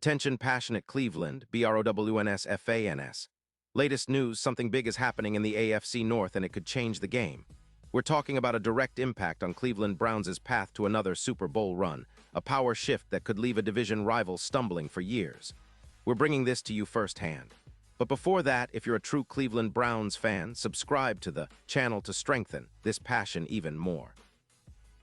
Attention passionate Cleveland, BROWNS. Latest news, something big is happening in the AFC North and it could change the game. We're talking about a direct impact on Cleveland Browns' path to another Super Bowl run, a power shift that could leave a division rival stumbling for years. We're bringing this to you firsthand. But before that, if you're a true Cleveland Browns fan, subscribe to the channel to strengthen this passion even more.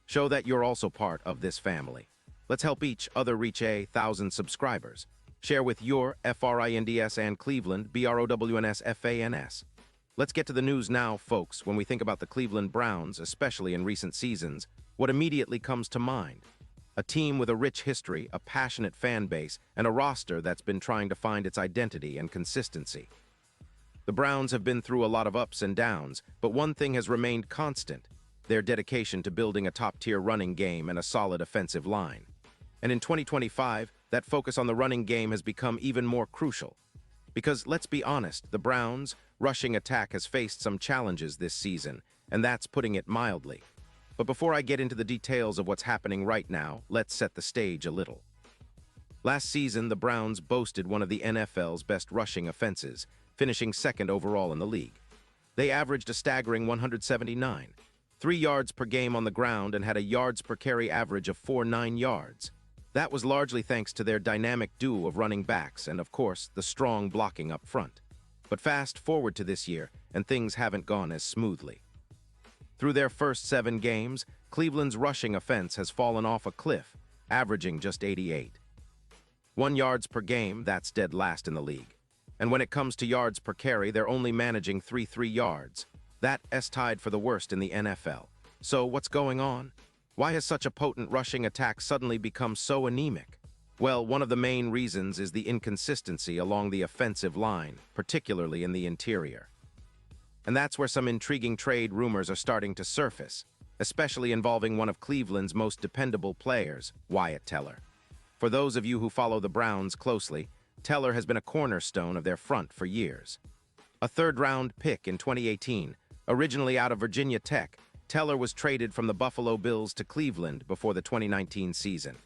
Show that you're also part of this family. Let's help each other reach 1,000 subscribers. Share with your FRINDS and Cleveland, BROWNSFANS. Let's get to the news now, folks. When we think about the Cleveland Browns, especially in recent seasons, what immediately comes to mind? A team with a rich history, a passionate fan base, and a roster that's been trying to find its identity and consistency. The Browns have been through a lot of ups and downs, but one thing has remained constant: their dedication to building a top-tier running game and a solid offensive line. And in 2025, that focus on the running game has become even more crucial. Because, let's be honest, the Browns' rushing attack has faced some challenges this season, and that's putting it mildly. But before I get into the details of what's happening right now, let's set the stage a little. Last season, the Browns boasted one of the NFL's best rushing offenses, finishing second overall in the league. They averaged a staggering 179, 3 yards per game on the ground, and had a yards per carry average of 4.9 yards. That was largely thanks to their dynamic duo of running backs and, of course, the strong blocking up front. But fast forward to this year, and things haven't gone as smoothly. Through their first 7 games, Cleveland's rushing offense has fallen off a cliff, averaging just 88. 1 yards per game, that's dead last in the league. And when it comes to yards per carry, they're only managing 3 yards. That's tied for the worst in the NFL. So what's going on? Why has such a potent rushing attack suddenly become so anemic? Well, one of the main reasons is the inconsistency along the offensive line, particularly in the interior. And that's where some intriguing trade rumors are starting to surface, especially involving one of Cleveland's most dependable players, Wyatt Teller. For those of you who follow the Browns closely, Teller has been a cornerstone of their front for years. A third-round pick in 2018, originally out of Virginia Tech, Teller was traded from the Buffalo Bills to Cleveland before the 2019 season.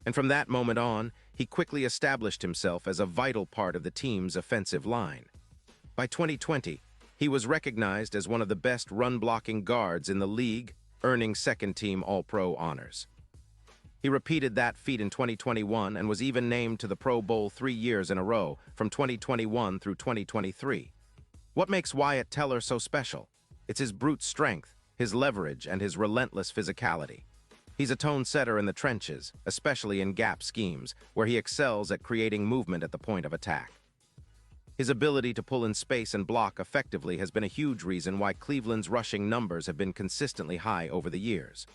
And from that moment on, he quickly established himself as a vital part of the team's offensive line. By 2020, he was recognized as one of the best run-blocking guards in the league, earning second-team All-Pro honors. He repeated that feat in 2021 and was even named to the Pro Bowl 3 years in a row, from 2021 through 2023. What makes Wyatt Teller so special? It's his brute strength, his leverage, and his relentless physicality. He's a tone setter in the trenches, especially in gap schemes, where he excels at creating movement at the point of attack. His ability to pull in space and block effectively has been a huge reason why Cleveland's rushing numbers have been consistently high over the years.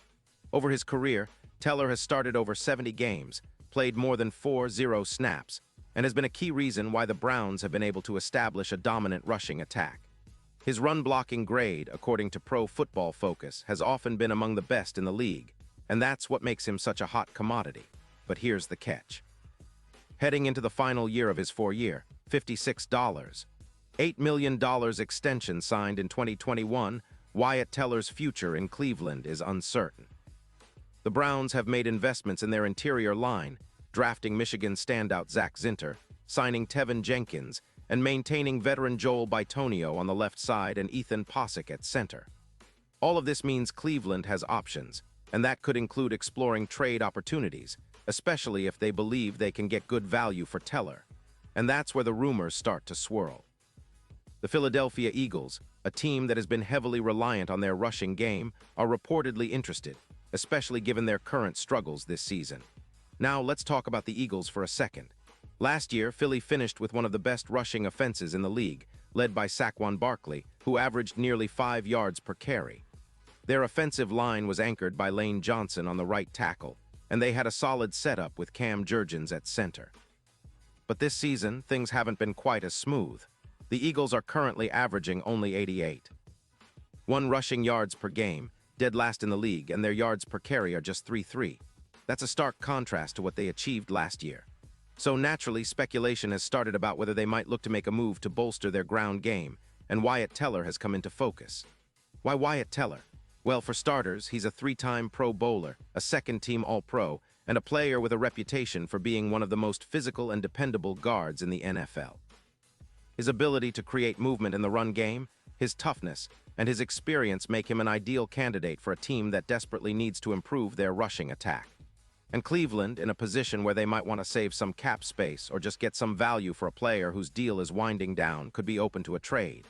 Over his career, Teller has started over 70 games, played more than 40 snaps, and has been a key reason why the Browns have been able to establish a dominant rushing attack. His run-blocking grade, according to Pro Football Focus, has often been among the best in the league, and that's what makes him such a hot commodity. But here's the catch. Heading into the final year of his 4-year, $56, $8 million extension signed in 2021, Wyatt Teller's future in Cleveland is uncertain. The Browns have made investments in their interior line, drafting Michigan standout Zach Zinter, signing Tevin Jenkins, and maintaining veteran Joel Bitonio on the left side and Ethan Pocic at center. All of this means Cleveland has options, and that could include exploring trade opportunities, especially if they believe they can get good value for Teller. And that's where the rumors start to swirl. The Philadelphia Eagles, a team that has been heavily reliant on their rushing game, are reportedly interested, especially given their current struggles this season. Now let's talk about the Eagles for a second. Last year, Philly finished with one of the best rushing offenses in the league, led by Saquon Barkley, who averaged nearly 5 yards per carry. Their offensive line was anchored by Lane Johnson on the right tackle, and they had a solid setup with Cam Jurgens at center. But this season, things haven't been quite as smooth. The Eagles are currently averaging only 88. 1 rushing yards per game, dead last in the league, and their yards per carry are just 3.3. That's a stark contrast to what they achieved last year. So naturally, speculation has started about whether they might look to make a move to bolster their ground game, and Wyatt Teller has come into focus. Why Wyatt Teller? Well, for starters, he's a 3-time Pro Bowler, a second-team All-Pro, and a player with a reputation for being one of the most physical and dependable guards in the NFL. His ability to create movement in the run game, his toughness, and his experience make him an ideal candidate for a team that desperately needs to improve their rushing attack. And Cleveland, in a position where they might want to save some cap space or just get some value for a player whose deal is winding down, could be open to a trade.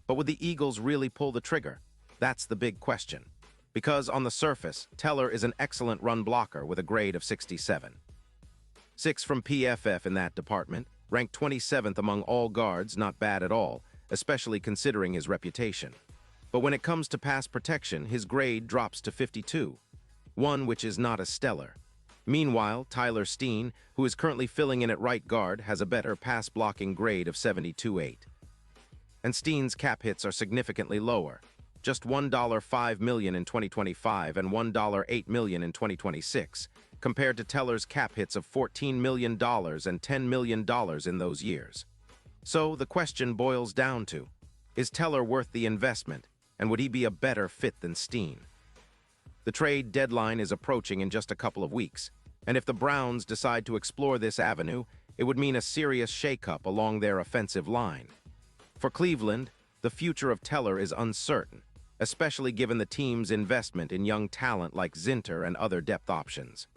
But would the Eagles really pull the trigger? That's the big question. Because on the surface, Teller is an excellent run blocker with a grade of 67. 6 from PFF in that department, ranked 27th among all guards, not bad at all, especially considering his reputation. But when it comes to pass protection, his grade drops to 52, one which is not as stellar. Meanwhile, Tyler Steen, who is currently filling in at right guard, has a better pass-blocking grade of 72.8. And Steen's cap hits are significantly lower, just $1.5 million in 2025 and $1.8 million in 2026, compared to Teller's cap hits of $14 million and $10 million in those years. So the question boils down to, is Teller worth the investment, and would he be a better fit than Steen? The trade deadline is approaching in just a couple of weeks, and if the Browns decide to explore this avenue, it would mean a serious shakeup along their offensive line. For Cleveland, the future of Teller is uncertain, especially given the team's investment in young talent like Zinter and other depth options.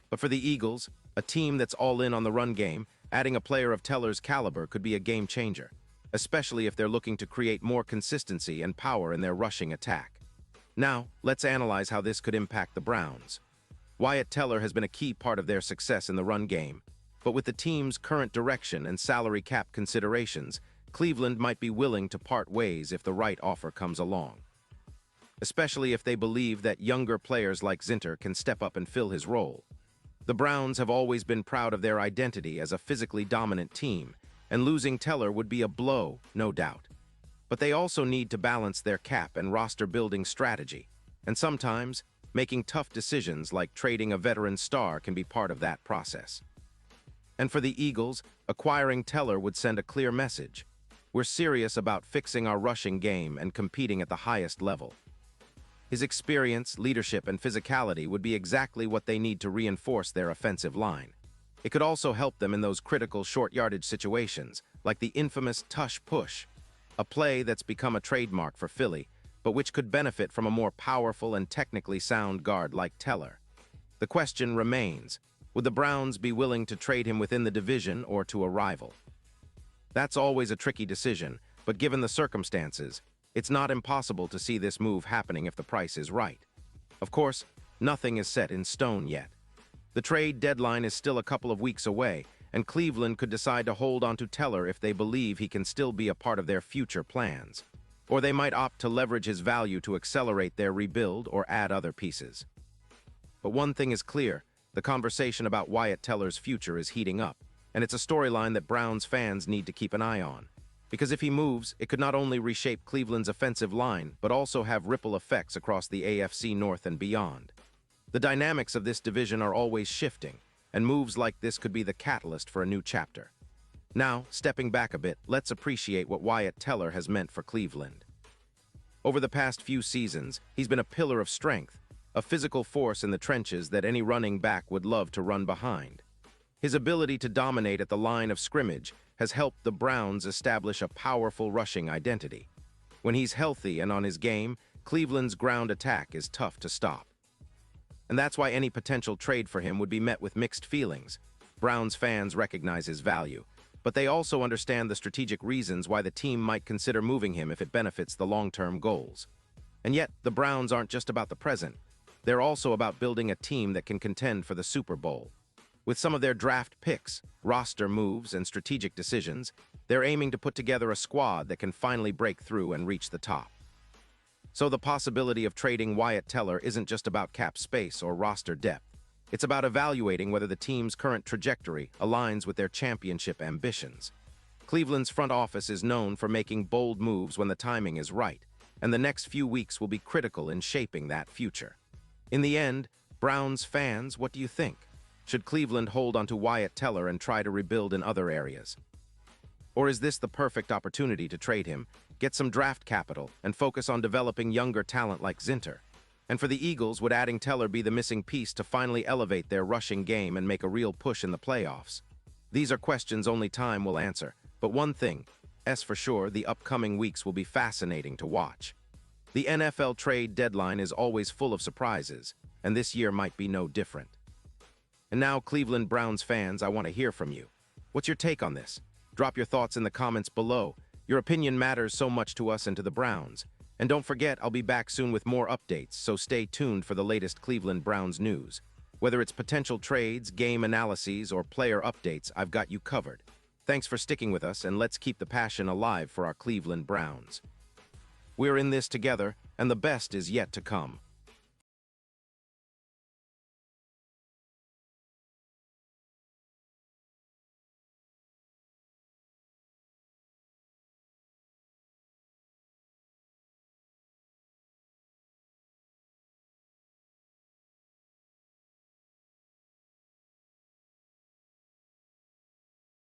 But for the Eagles, a team that's all in on the run game, adding a player of Teller's caliber could be a game changer, especially if they're looking to create more consistency and power in their rushing attack. Now, let's analyze how this could impact the Browns. Wyatt Teller has been a key part of their success in the run game, but with the team's current direction and salary cap considerations, Cleveland might be willing to part ways if the right offer comes along. Especially if they believe that younger players like Zinter can step up and fill his role. The Browns have always been proud of their identity as a physically dominant team, and losing Teller would be a blow, no doubt. But they also need to balance their cap and roster-building strategy, and sometimes, making tough decisions like trading a veteran star can be part of that process. And for the Eagles, acquiring Teller would send a clear message. We're serious about fixing our rushing game and competing at the highest level. His experience, leadership, and physicality would be exactly what they need to reinforce their offensive line. It could also help them in those critical short-yardage situations, like the infamous tush push, a play that's become a trademark for Philly, but which could benefit from a more powerful and technically sound guard like Teller. The question remains, would the Browns be willing to trade him within the division or to a rival? That's always a tricky decision, but given the circumstances, it's not impossible to see this move happening if the price is right. Of course, nothing is set in stone yet. The trade deadline is still a couple of weeks away, and Cleveland could decide to hold on to Teller if they believe he can still be a part of their future plans. Or they might opt to leverage his value to accelerate their rebuild or add other pieces. But one thing is clear, the conversation about Wyatt Teller's future is heating up, and it's a storyline that Browns fans need to keep an eye on. Because if he moves, it could not only reshape Cleveland's offensive line, but also have ripple effects across the AFC North and beyond. The dynamics of this division are always shifting, and moves like this could be the catalyst for a new chapter. Now, stepping back a bit, let's appreciate what Wyatt Teller has meant for Cleveland. Over the past few seasons, he's been a pillar of strength, a physical force in the trenches that any running back would love to run behind. His ability to dominate at the line of scrimmage has helped the Browns establish a powerful rushing identity. When he's healthy and on his game, Cleveland's ground attack is tough to stop. And that's why any potential trade for him would be met with mixed feelings. Browns fans recognize his value, but they also understand the strategic reasons why the team might consider moving him if it benefits the long-term goals. And yet, the Browns aren't just about the present. They're also about building a team that can contend for the Super Bowl. With some of their draft picks, roster moves, and strategic decisions, they're aiming to put together a squad that can finally break through and reach the top. So the possibility of trading Wyatt Teller isn't just about cap space or roster depth. It's about evaluating whether the team's current trajectory aligns with their championship ambitions. Cleveland's front office is known for making bold moves when the timing is right, and the next few weeks will be critical in shaping that future. In the end, Browns fans, what do you think? Should Cleveland hold onto Wyatt Teller and try to rebuild in other areas? Or is this the perfect opportunity to trade him, get some draft capital, and focus on developing younger talent like Zinter? And for the Eagles, would adding Teller be the missing piece to finally elevate their rushing game and make a real push in the playoffs? These are questions only time will answer, but one thing, for sure, the upcoming weeks will be fascinating to watch. The NFL trade deadline is always full of surprises, and this year might be no different. And now, Cleveland Browns fans, I want to hear from you. What's your take on this? Drop your thoughts in the comments below. Your opinion matters so much to us and to the Browns. And don't forget, I'll be back soon with more updates, so stay tuned for the latest Cleveland Browns news. Whether it's potential trades, game analyses, or player updates, I've got you covered. Thanks for sticking with us, and let's keep the passion alive for our Cleveland Browns. We're in this together, and the best is yet to come.